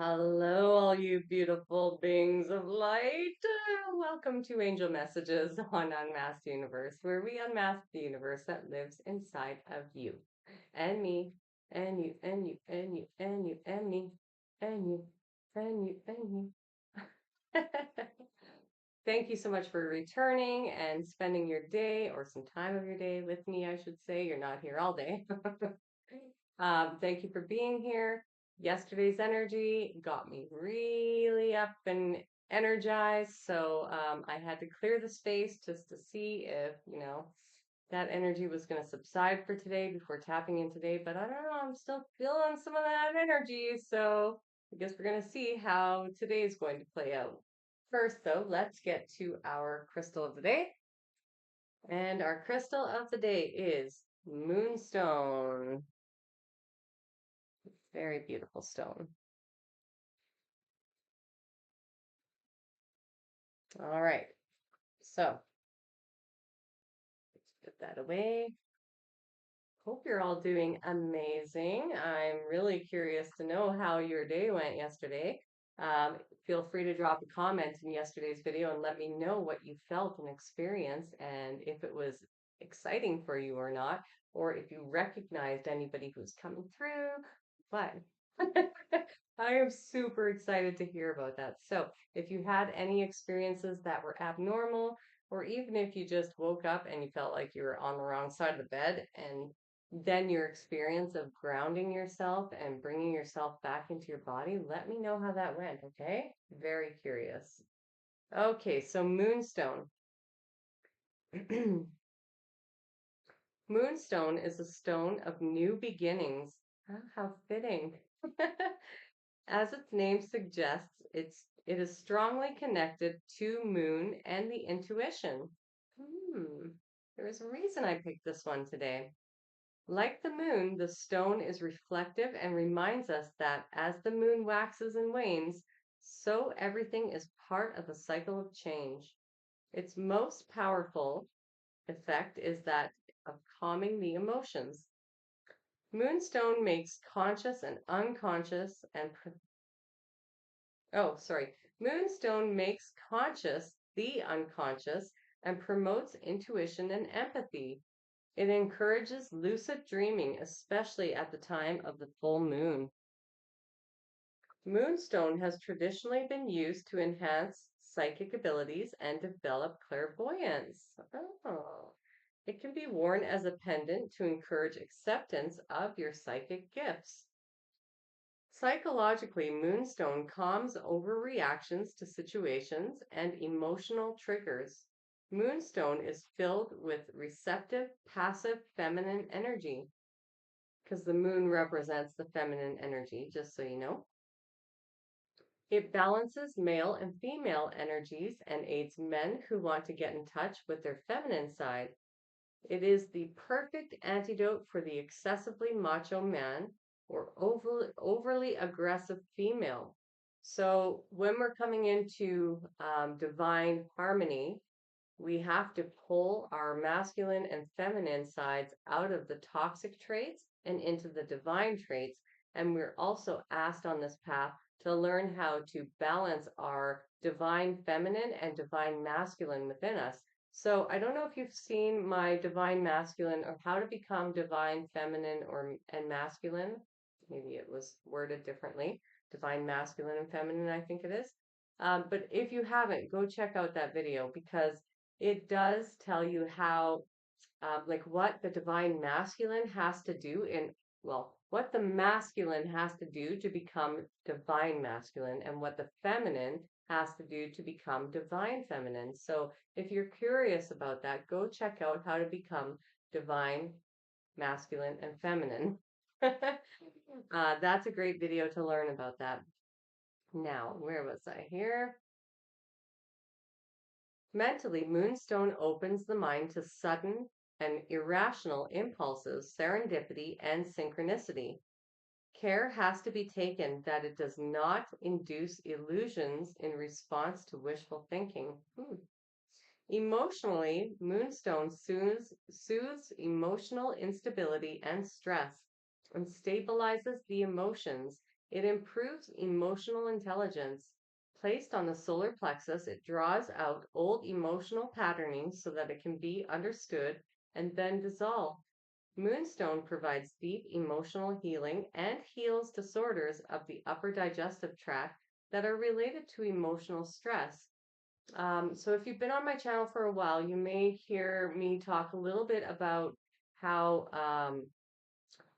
Hello, all you beautiful beings of light. Welcome to Angel Messages on Unmasked Universe, where we unmask the universe that lives inside of you and me, and you, and you, and you, and you, and me, and you, and you, and you. Thank you so much for returning and spending your day or some time of your day with me, I should say. You're not here all day. Thank you for being here. Yesterday's energy got me really up and energized. So I had to clear the space just to see if, that energy was going to subside for today before tapping in today. But I don't know, I'm still feeling some of that energy. So I guess we're going to see how today is going to play out. First, though, let's get to our crystal of the day. And our crystal of the day is Moonstone. Very beautiful stone. All right. So let's put that away. Hope you're all doing amazing. I'm really curious to know how your day went yesterday. Um, Feel free to drop a comment in yesterday's video and let me know what you felt and experienced and if it was exciting for you or not, or if you recognized anybody who's coming through. But I am super excited to hear about that. So, if you had any experiences that were abnormal, or even if you just woke up and you felt like you were on the wrong side of the bed, and then your experience of grounding yourself and bringing yourself back into your body, let me know how that went, okay? Very curious. Okay, so Moonstone. Moonstone is a stone of new beginnings. Ah, how fitting. As its name suggests, it is strongly connected to moon and the intuition. There is a reason I picked this one today. Like the moon, the stone is reflective and reminds us that as the moon waxes and wanes, so everything is part of a cycle of change. Its most powerful effect is that of calming the emotions. Moonstone makes conscious and unconscious and Moonstone makes conscious the unconscious and promotes intuition and empathy. It encourages lucid dreaming, especially at the time of the full moon. Moonstone has traditionally been used to enhance psychic abilities and develop clairvoyance. Oh. It can be worn as a pendant to encourage acceptance of your psychic gifts. Psychologically, Moonstone calms overreactions to situations and emotional triggers. Moonstone is filled with receptive, passive feminine energy because the moon represents the feminine energy, just so you know. It balances male and female energies and aids men who want to get in touch with their feminine side. It is the perfect antidote for the excessively macho man or overly aggressive female. So when we're coming into divine harmony, we have to pull our masculine and feminine sides out of the toxic traits and into the divine traits. And we're also asked on this path to learn how to balance our divine feminine and divine masculine within us. So I don't know if you've seen my divine masculine or how to become divine feminine or and masculine. Maybe it was worded differently. Divine masculine and feminine, I think it is. But if you haven't, go check out that video because it does tell you how, like, what the divine masculine has to do what the masculine has to do to become divine masculine and what the feminine has to do to become divine feminine. So if you're curious about that, go check out how to become divine masculine and feminine. That's a great video to learn about that. Now, where was I here? Mentally, Moonstone opens the mind to sudden and irrational impulses, serendipity, and synchronicity. Care has to be taken that it does not induce illusions in response to wishful thinking. Emotionally, Moonstone soothes emotional instability and stress and stabilizes the emotions It improves emotional intelligence. Placed on the solar plexus, it draws out old emotional patterning so that it can be understood and then dissolved. Moonstone provides deep emotional healing and heals disorders of the upper digestive tract that are related to emotional stress. So, if you've been on my channel for a while, you may hear me talk a little bit about how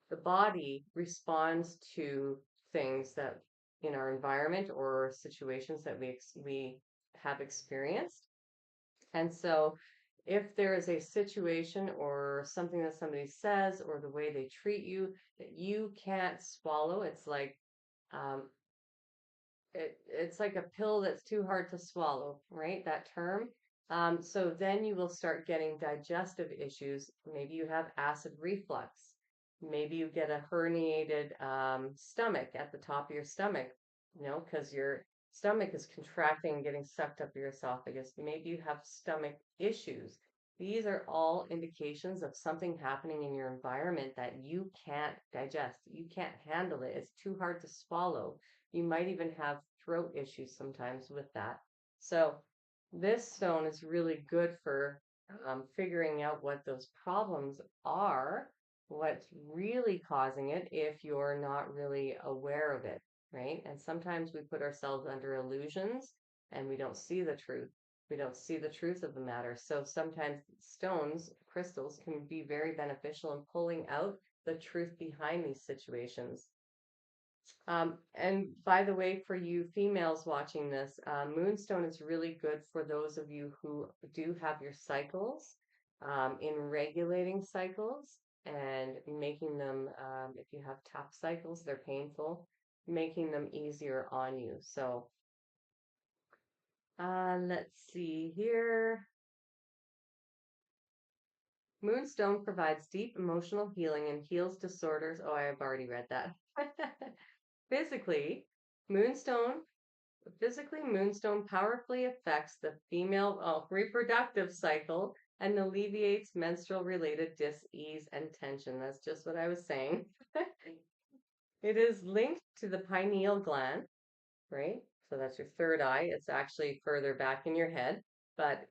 the body responds to things that in our environment or situations that we have experienced. And so, if there is a situation or something that somebody says or the way they treat you that you can't swallow, um, it's like a pill that's too hard to swallow, right? That term. So then you will start getting digestive issues. Maybe you have acid reflux. Maybe you get a herniated stomach at the top of your stomach, because your stomach is contracting and getting sucked up your esophagus. Maybe you have stomach issues. These are all indications of something happening in your environment that you can't digest. You can't handle it. It's too hard to swallow. You might even have throat issues sometimes with that. So, this stone is really good for figuring out what those problems are, what's really causing it if you're not really aware of it, right? And sometimes we put ourselves under illusions and we don't see the truth. We don't see the truth of the matter. So sometimes stones, crystals, can be very beneficial in pulling out the truth behind these situations. And by the way, for you females watching this, Moonstone is really good for those of you who do have your cycles, in regulating cycles and making them, if you have tough cycles, they're painful, making them easier on you. So, let's see here. Moonstone provides deep emotional healing and heals disorders. Oh, I've already read that. Physically, Moonstone Moonstone powerfully affects the female reproductive cycle and alleviates menstrual related dis-ease and tension. That's just what I was saying. It is linked to the pineal gland, right? So that's your third eye. It's actually further back in your head, but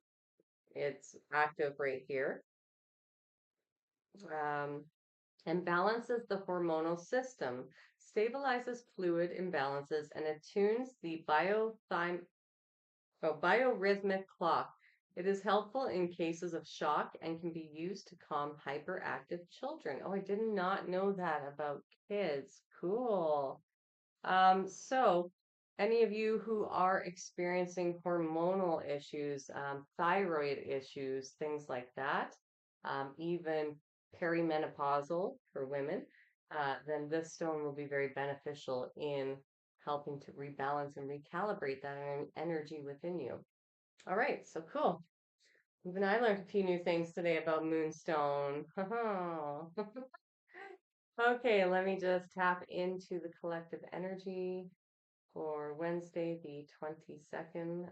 it's active right here. Um, and balances the hormonal system, stabilizes fluid imbalances, and attunes the biorhythmic clock. It is helpful in cases of shock and can be used to calm hyperactive children. Oh, I did not know that about kids. Cool. So any of you who are experiencing hormonal issues, thyroid issues, things like that, even perimenopausal for women, then this stone will be very beneficial in helping to rebalance and recalibrate that energy within you. All right, so cool. Even I learned a few new things today about Moonstone. Okay, let me just tap into the collective energy for Wednesday, the 22nd.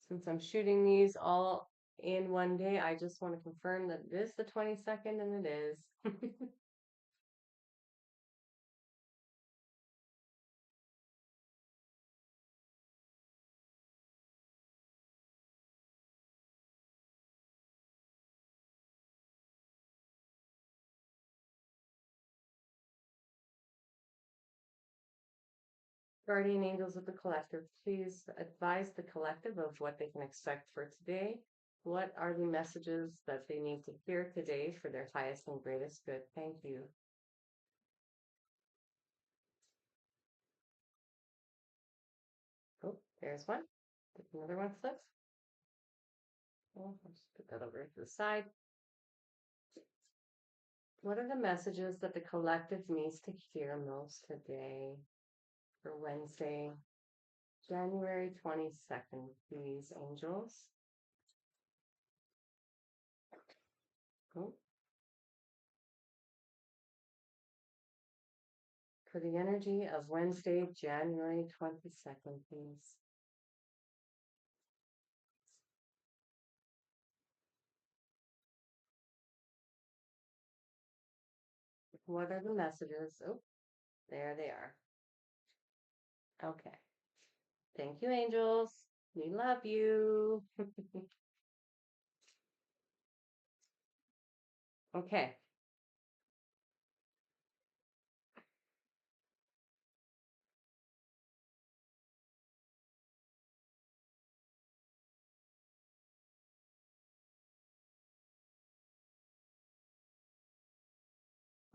Since I'm shooting these all in one day, I just want to confirm that it is the 22nd, and it is. Guardian angels of the collective, please advise the collective of what they can expect for today. What are the messages that they need to hear today for their highest and greatest good? Thank you. Oh, there's one. Another one slips. Oh, I'll just put that over to the side. What are the messages that the collective needs to hear most today for Wednesday, January 22nd, please, angels? Oh, for the energy of Wednesday, January 22nd, please. What are the messages? Oh, there they are. Okay. Thank you, angels. We love you. Okay.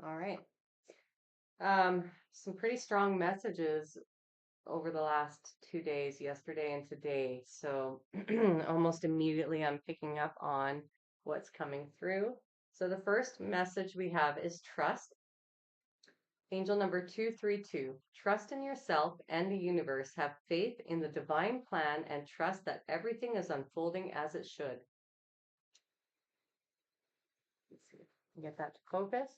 All right. Some pretty strong messages over the last 2 days, yesterday and today. So almost immediately I'm picking up on what's coming through. So the first message we have is trust. Angel number 232. Trust in yourself and the universe. Have faith in the divine plan and trust that everything is unfolding as it should. Let's see. Get that to focus.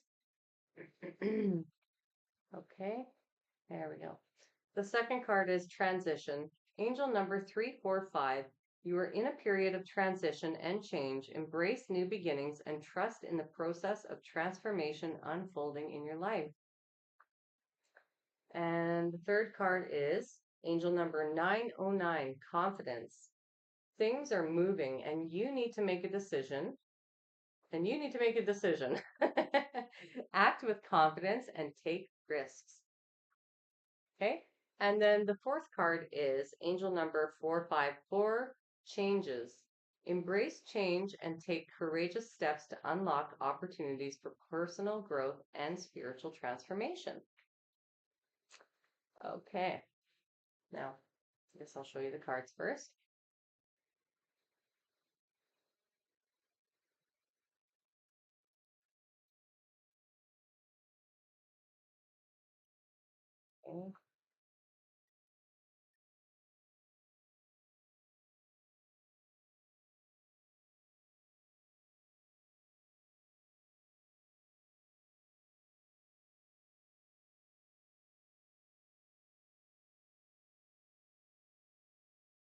Okay, there we go. The second card is transition. Angel number 345. You are in a period of transition and change. Embrace new beginnings and trust in the process of transformation unfolding in your life. And the third card is angel number 909, confidence. Things are moving and you need to make a decision. And you need to make a decision. Act with confidence and take risks. Okay. And then the fourth card is angel number 454, changes. Embrace change and take courageous steps to unlock opportunities for personal growth and spiritual transformation. Okay. Now, I guess I'll show you the cards first. Okay.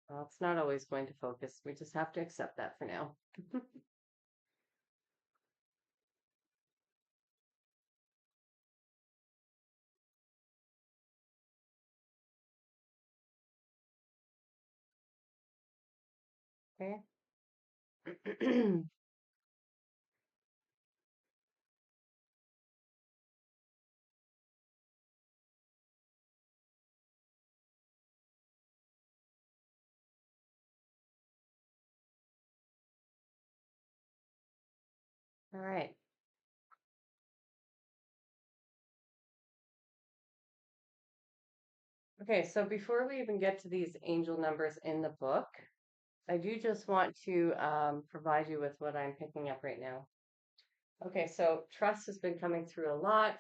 Well, it's not always going to focus. We just have to accept that for now. Okay. All right. Okay, so before we even get to these angel numbers in the book, I do just want to provide you with what I'm picking up right now. Okay, so trust has been coming through a lot.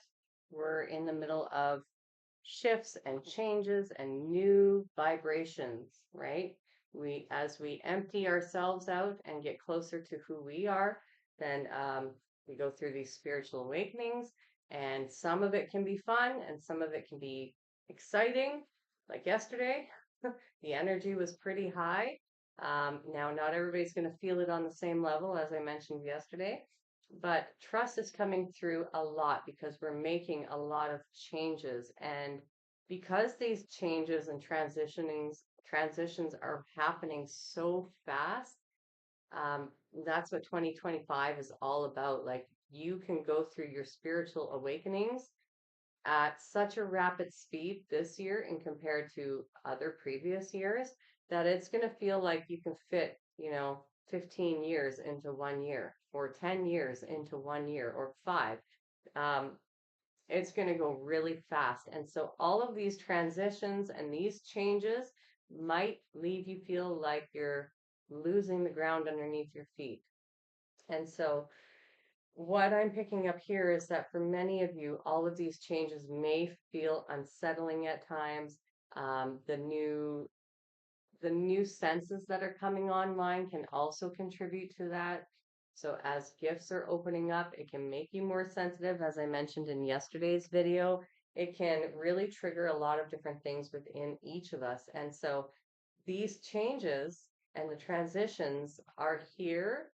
We're in the middle of shifts and changes and new vibrations, right? As we empty ourselves out and get closer to who we are, then we go through these spiritual awakenings, and some of it can be fun and some of it can be exciting. Like yesterday, the energy was pretty high. Now, not everybody's going to feel it on the same level as I mentioned yesterday, but trust is coming through a lot because we're making a lot of changes. And because these changes and transitions are happening so fast, um, that's what 2025 is all about. Like you can go through your spiritual awakenings at such a rapid speed this year and compared to other previous years that it's going to feel like you can fit, 15 years into 1 year or 10 years into 1 year or five. Um, it's going to go really fast. And so all of these transitions and these changes might leave you feel like you're losing the ground underneath your feet. And so what I'm picking up here is that for many of you, all of these changes may feel unsettling at times. The new senses that are coming online can also contribute to that. So as gifts are opening up, it can make you more sensitive. As I mentioned in yesterday's video, it can really trigger a lot of different things within each of us. And so these changes and the transitions are here,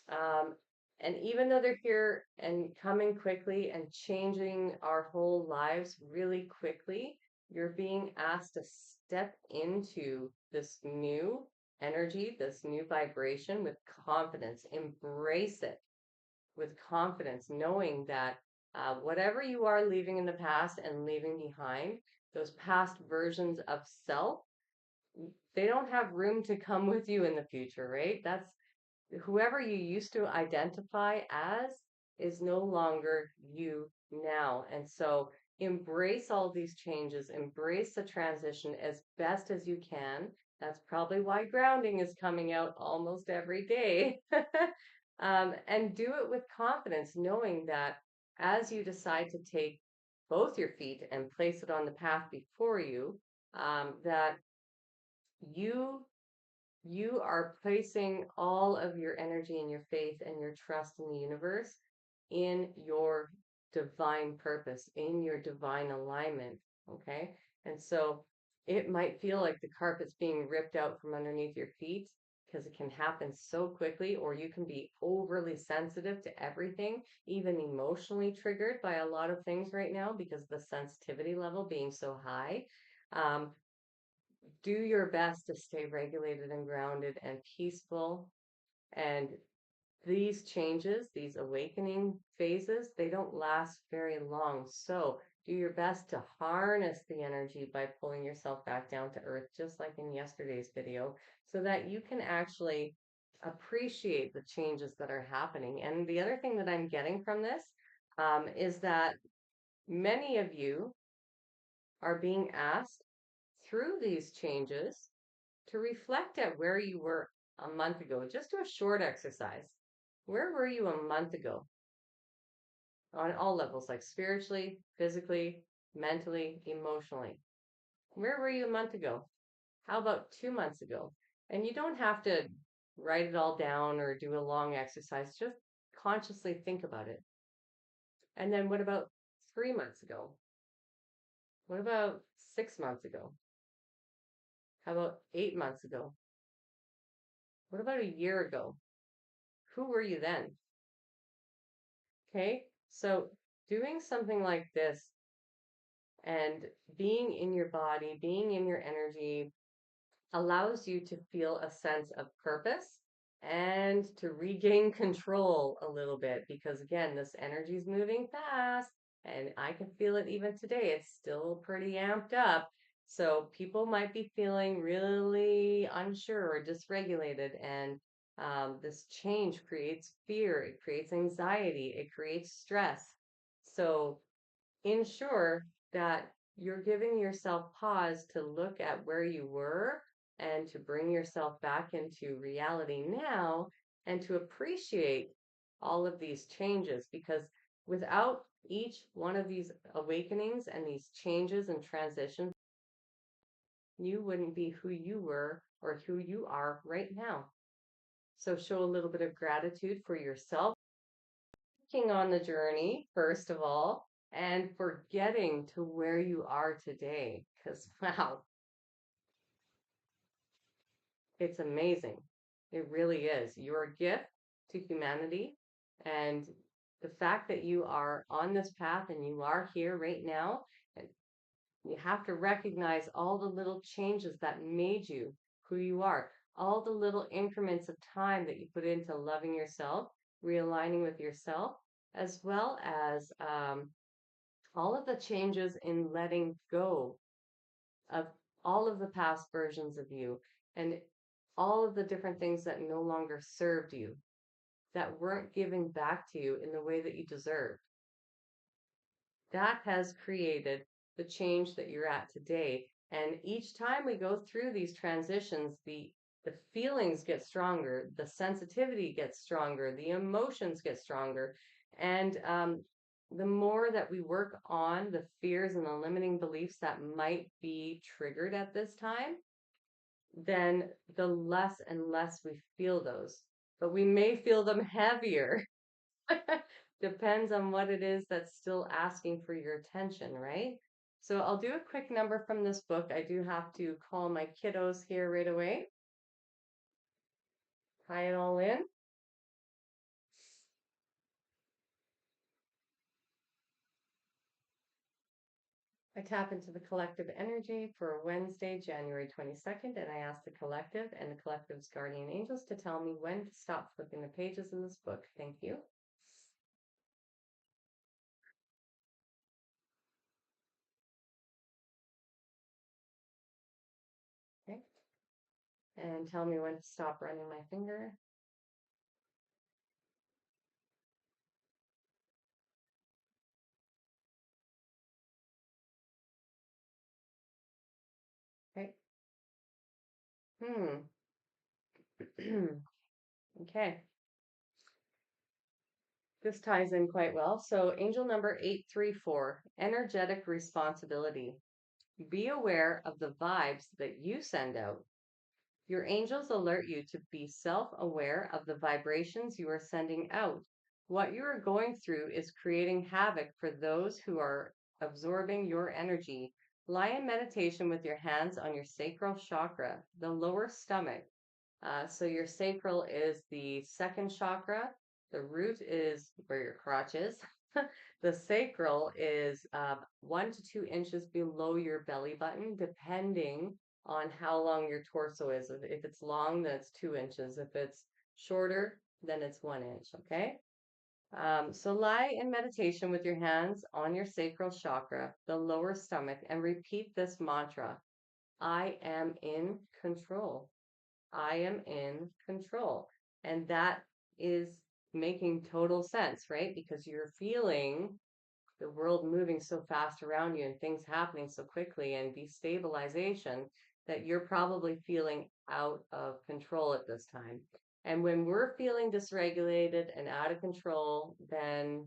um, and even though they're here and coming quickly and changing our whole lives really quickly, You're being asked to step into this new energy, this new vibration with confidence. Embrace it with confidence, knowing that whatever you are leaving in the past and leaving behind, those past versions of self, they don't have room to come with you in the future, right? That's whoever you used to identify as is no longer you now. And so embrace all these changes, embrace the transition as best as you can. That's probably why grounding is coming out almost every day. And do it with confidence, knowing that as you decide to take both your feet and place it on the path before you, that you you are placing all of your energy and your faith and your trust in the universe in your divine purpose, in your divine alignment. Okay. And so it might feel like the carpet's being ripped out from underneath your feet because it can happen so quickly, or you can be overly sensitive to everything, even emotionally triggered by a lot of things right now because the sensitivity level being so high. Um, do your best to stay regulated and grounded and peaceful. And these changes, these awakening phases, they don't last very long. So do your best to harness the energy by pulling yourself back down to earth, just like in yesterday's video, so that you can actually appreciate the changes that are happening. And the other thing that I'm getting from this is that many of you are being asked through these changes to reflect at where you were a month ago. Just do a short exercise. Where were you a month ago on all levels, like spiritually, physically, mentally, emotionally? Where were you a month ago? How about 2 months ago? And you don't have to write it all down or do a long exercise, just consciously think about it. And then what about 3 months ago? What about 6 months ago? How about 8 months ago? What about a year ago? Who were you then? Okay, so doing something like this and being in your body, being in your energy, allows you to feel a sense of purpose and to regain control a little bit because, again, this energy is moving fast and I can feel it even today. It's still pretty amped up. So people might be feeling really unsure or dysregulated, and this change creates fear, it creates anxiety, it creates stress. So ensure that you're giving yourself pause to look at where you were and to bring yourself back into reality now and to appreciate all of these changes, because without each one of these awakenings and these changes and transitions, you wouldn't be who you were or who you are right now. So show a little bit of gratitude for yourself on the journey, first of all, and for getting to where you are today. Because, wow, it's amazing. It really is. You're a gift to humanity. And the fact that you are on this path and you are here right now, and you have to recognize all the little changes that made you who you are, all the little increments of time that you put into loving yourself, realigning with yourself, as well as all of the changes in letting go of all of the past versions of you and all of the different things that no longer served you, that weren't giving back to you in the way that you deserved. That has created the change that you're at today. And each time we go through these transitions, the feelings get stronger, the sensitivity gets stronger, the emotions get stronger. And the more that we work on the fears and the limiting beliefs that might be triggered at this time, then the less and less we feel those. But we may feel them heavier. Depends on what it is that's still asking for your attention, right? So I'll do a quick number from this book. I do have to call my kiddos here right away. Tie it all in. I tap into the collective energy for Wednesday, January 22nd, and I ask the collective and the collective's guardian angels to tell me when to stop flipping the pages in this book. Thank you. Okay. And tell me when to stop running my finger. Okay. Hmm. Okay. This ties in quite well. So, angel number 834, energetic responsibility. Be aware of the vibes that you send out. Your angels alert you to be self aware of the vibrations you are sending out. What you are going through is creating havoc for those who are absorbing your energy. Lie in meditation with your hands on your sacral chakra, the lower stomach. So your sacral is the second chakra. The root is where your crotch is. The sacral is 1 to 2 inches below your belly button, depending on how long your torso is. If it's long, then it's 2 inches. If it's shorter, then it's 1 inch. Okay. So lie in meditation with your hands on your sacral chakra, the lower stomach, and repeat this mantra: I am in control. I am in control. And that is making total sense, right? Because you're feeling the world moving so fast around you and things happening so quickly and destabilization that you're probably feeling out of control at this time. And when we're feeling dysregulated and out of control, then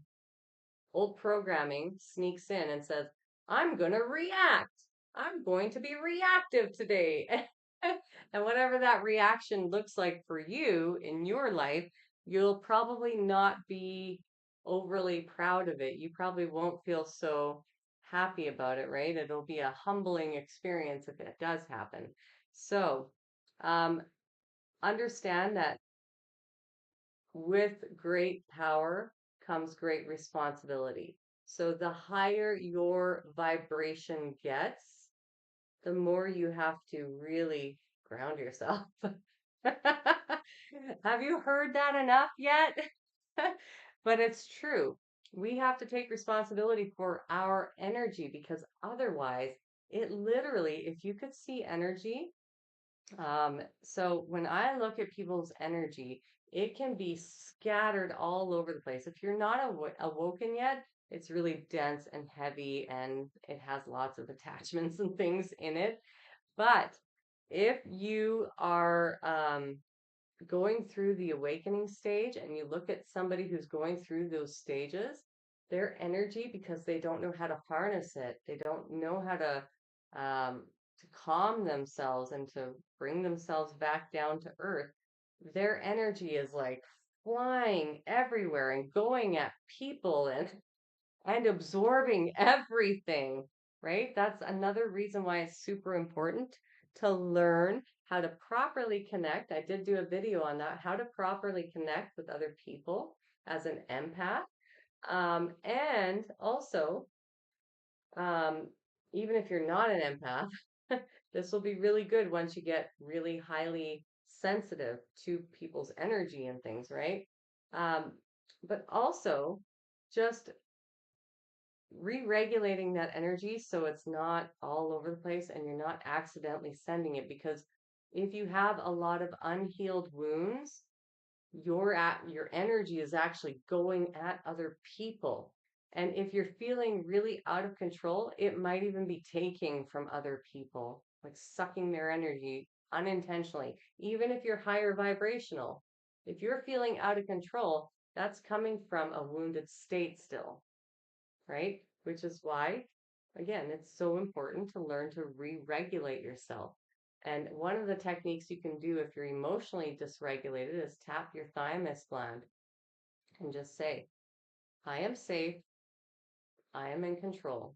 old programming sneaks in and says, I'm going to react. I'm going to be reactive today. And whatever that reaction looks like for you in your life, you'll probably not be overly proud of it. You probably won't feel so happy about it, right? It'll be a humbling experience if it does happen. So, um, understand that with great power comes great responsibility. So the higher your vibration gets, the more you have to really ground yourself. Have you heard that enough yet? But it's true. We have to take responsibility for our energy because otherwise, it literally, if you could see energy, so when I look at people's energy, it can be scattered all over the place. If you're not awoken yet, it's really dense and heavy and it has lots of attachments and things in it. But if you are going through the awakening stage and you look at somebody who's going through those stages, their energy, because they don't know how to harness it, they don't know how to calm themselves and to bring themselves back down to earth. Their energy is like flying everywhere and going at people and absorbing everything, right? That's another reason why it's super important to learn how to properly connect. I did do a video on that, how to properly connect with other people as an empath. And also, um, even if you're not an empath, this will be really good once you get really highly sensitive to people's energy and things, right? Um, but also, just re-regulating that energy so it's not all over the place and you're not accidentally sending it, because if you have a lot of unhealed wounds, your energy is actually going at other people. And if you're feeling really out of control, it might even be taking from other people, like sucking their energy unintentionally. Even if you're higher vibrational, if you're feeling out of control, that's coming from a wounded state still, right? Which is why, again, it's so important to learn to re regulate yourself. And one of the techniques you can do if you're emotionally dysregulated is tap your thymus gland and just say, I am safe, I am in control.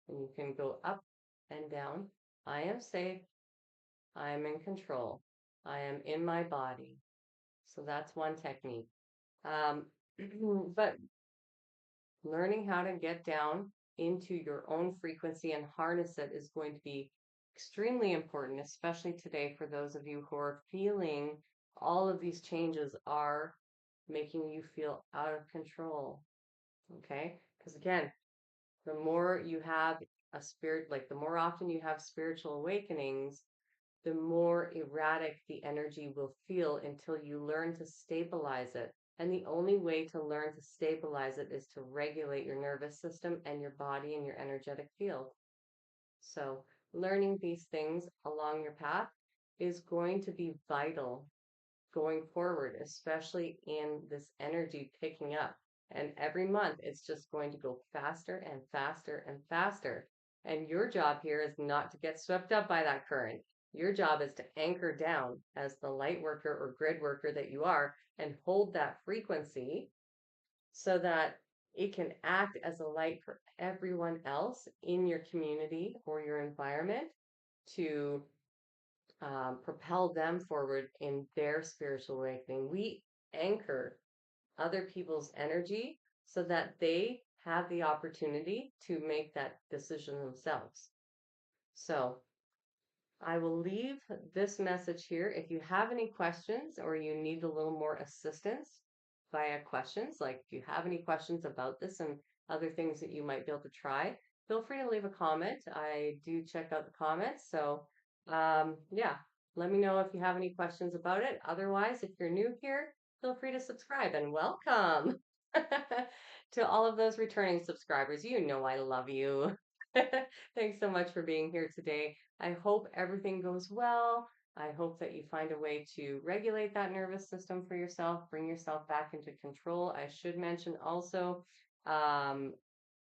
And you can go up and down. I am safe, I am in control, I am in my body. So that's one technique. Um, but learning how to get down into your own frequency and harness it is going to be extremely important, especially today for those of you who are feeling all of these changes are making you feel out of control. Okay? Because again, the more you have a spirit, like the more often you have spiritual awakenings, the more erratic the energy will feel until you learn to stabilize it. And the only way to learn to stabilize it is to regulate your nervous system and your body and your energetic field. So, learning these things along your path is going to be vital going forward, especially in this energy picking up. And every month, it's just going to go faster and faster and faster. And your job here is not to get swept up by that current. Your job is to anchor down as the light worker or grid worker that you are and hold that frequency so that it can act as a light for everyone else in your community or your environment to propel them forward in their spiritual awakening. We anchor other people's energy so that they have the opportunity to make that decision themselves. So I will leave this message here. If you have any questions or you need a little more assistance via questions, like if you have any questions about this and other things that you might be able to try, feel free to leave a comment. I do check out the comments. So, yeah, let me know if you have any questions about it. Otherwise, if you're new here, feel free to subscribe and welcome to all of those returning subscribers. You know I love you. Thanks so much for being here today. I hope everything goes well. I hope that you find a way to regulate that nervous system for yourself, bring yourself back into control. I should mention also um,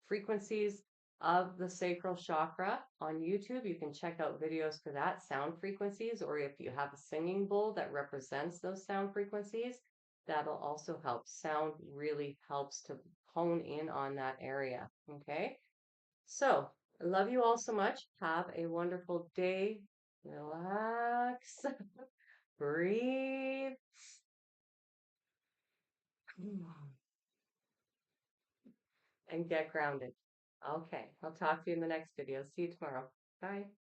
frequencies of the sacral chakra on YouTube. You can check out videos for that, sound frequencies, or if you have a singing bowl that represents those sound frequencies, that'll also help. Sound really helps to hone in on that area. Okay. So, I love you all so much. Have a wonderful day. Relax, breathe, and get grounded. Okay, I'll talk to you in the next video. See you tomorrow. Bye.